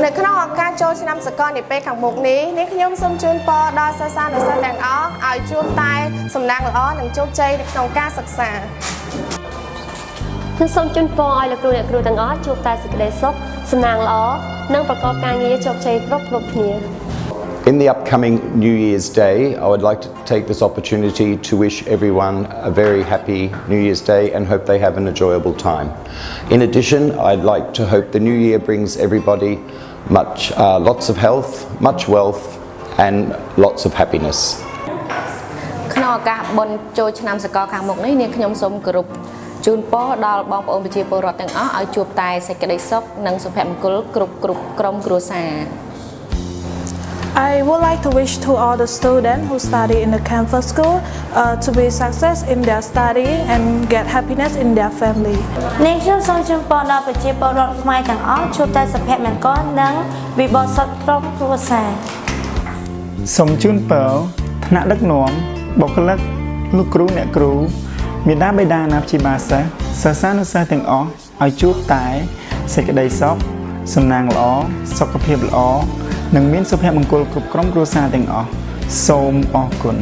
នៅក្នុងឱកាសចូលឆ្នាំសកលនាពេលខាងមុខនេះខ្ញុំសូមជូនពរដល់សិស្សានុសិស្សទាំងអស់ឲ្យជួបតែសំណាងល្អនិងជោគជ័យនៅក្នុងការសិក្សាខ្ញុំសូមជូនពរឲ្យលោកគ្រូអ្នកគ្រូទាំងអស់ជួបតែសេចក្តីសុខសំណាងល្អនិងប្រកបការងារជោគជ័យគ្រប់គ្នា In the upcoming New Year's Day, I would like to take this opportunity to wish everyone a very happy New Year's Day and hope they have an enjoyable time. In addition, I'd like to hope the new year brings everybody lots of health, much wealth and lots of happiness. ក្នុងឱកាសបុណ្យចូលឆ្នាំសកលខាងមុខនេះនាងខ្ញុំសូមគោរពជូនពរដល់បងប្អូនប្រជាពលរដ្ឋទាំងអស់ឲ្យជួបតែសេចក្តីសុខនិងសុភមង្គលគ្រប់ក្រុមគ្រួសារ I would like to wish to all the students who study in the CAMFIRST school to be success in their study and get happiness in their family. នាងខ្ញុំសូមជូនពរដល់ប្រជាពលរដ្ឋខ្មែរទាំងអស់ជួបតែសុភមង្គលនិងវិបុលសុខគ្រប់គ្រួសារសូមជូនពរថ្នាក់ដឹកនាំបុគ្គលិកលោកគ្រូអ្នកគ្រូមាតាបិតាអាណាព្យាបាលសិស្សសានុសិស្សទាំងអស់ឲ្យជួបតែសេចក្តីសុខសំណាងល្អសុខភាពល្អនិងមានសុភមង្គលគ្រប់ក្រុមគ្រួសារទាំងអស់សូមអរគុណ